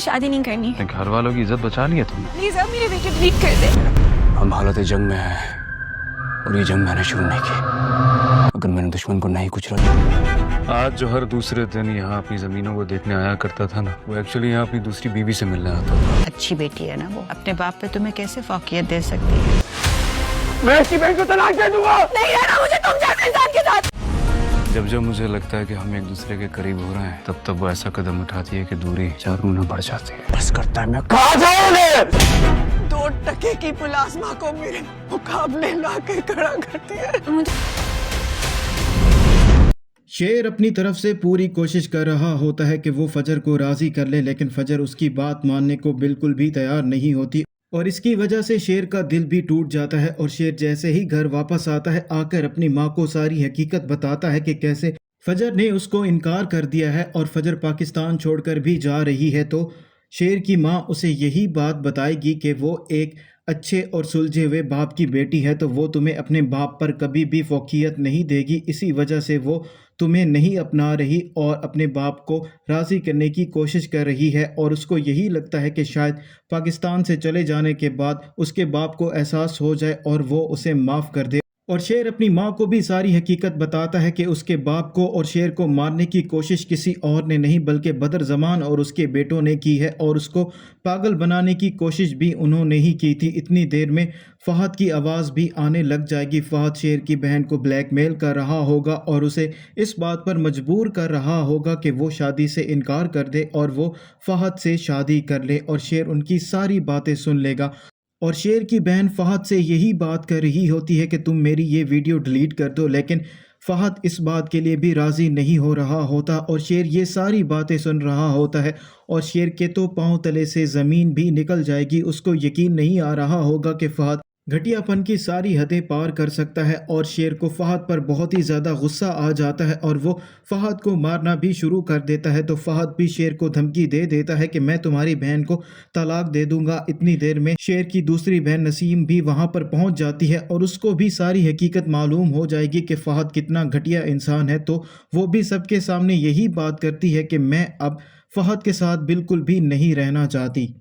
शादी नहीं करनी। घर वालों की इज्जत बचानी है तुमने। प्लीज अब मेरे वीडियो डिलीट कर दे। हम हालत जंग में हैं और ये जंग मैंने शुरू नहीं की। अगर मैंने दुश्मन को नहीं कुचला आज जो हर दूसरे दिन यहाँ अपनी जमीनों को देखने आया करता था ना, वो एक्चुअली यहाँ अपनी दूसरी बीवी से मिलने आता था। अच्छी बेटी है ना वो, अपने बाप पे तुम्हें कैसे फौकियत दे सकती है? मैं इसकी बहन को तलाक दे दूंगा। नहीं रहना मुझे तुम जैसे इंसान के साथ। जब जब मुझे लगता है कि हम एक दूसरे के करीब हो रहे हैं, तब तब वो ऐसा कदम उठाती है कि दूरी 4 गुना बढ़ जाती है। बस करता है मैं कहाँ जाऊंगे। 2 टके की पुलास्मा को मेरे मुकाबले लाके खड़ा करती है। शेर अपनी तरफ से पूरी कोशिश कर रहा होता है कि वो फजर को राज़ी कर ले, लेकिन फजर उसकी बात मानने को बिल्कुल भी तैयार नहीं होती और इसकी वजह से शेर का दिल भी टूट जाता है। और शेर जैसे ही घर वापस आता है, आकर अपनी माँ को सारी हकीकत बताता है कि कैसे फजर ने उसको इनकार कर दिया है और फजर पाकिस्तान छोड़कर भी जा रही है। तो शेर की माँ उसे यही बात बताएगी कि वो एक अच्छे और सुलझे हुए बाप की बेटी है, तो वो तुम्हें अपने बाप पर कभी भी फौकियत नहीं देगी। इसी वजह से वो तुम्हें नहीं अपना रही और अपने बाप को राज़ी करने की कोशिश कर रही है। और उसको यही लगता है कि शायद पाकिस्तान से चले जाने के बाद उसके बाप को एहसास हो जाए और वो उसे माफ़ कर दे। और शेर अपनी माँ को भी सारी हकीकत बताता है कि उसके बाप को और शेर को मारने की कोशिश किसी और ने नहीं बल्कि बदर ज़मान और उसके बेटों ने की है और उसको पागल बनाने की कोशिश भी उन्होंने ही की थी। इतनी देर में फ़हद की आवाज़ भी आने लग जाएगी। फ़हद शेर की बहन को ब्लैकमेल कर रहा होगा और उसे इस बात पर मजबूर कर रहा होगा कि वो शादी से इनकार कर दे और वो फ़हद से शादी कर ले और शेर उनकी सारी बातें सुन लेगा। और शेर की बहन फ़हद से यही बात कर रही होती है कि तुम मेरी ये वीडियो डिलीट कर दो, लेकिन फ़हद इस बात के लिए भी राज़ी नहीं हो रहा होता और शेर ये सारी बातें सुन रहा होता है और शेर के तो पाँव तले से ज़मीन भी निकल जाएगी। उसको यकीन नहीं आ रहा होगा कि फ़हद घटियापन की सारी हदें पार कर सकता है और शेर को फ़हद पर बहुत ही ज़्यादा गुस्सा आ जाता है और वो फ़हद को मारना भी शुरू कर देता है। तो फ़हद भी शेर को धमकी दे देता है कि मैं तुम्हारी बहन को तलाक दे दूंगा। इतनी देर में शेर की दूसरी बहन नसीम भी वहाँ पर पहुँच जाती है और उसको भी सारी हकीकत मालूम हो जाएगी कि फ़हद कितना घटिया इंसान है। तो वो भी सबके सामने यही बात करती है कि मैं अब फ़हद के साथ बिल्कुल भी नहीं रहना चाहती।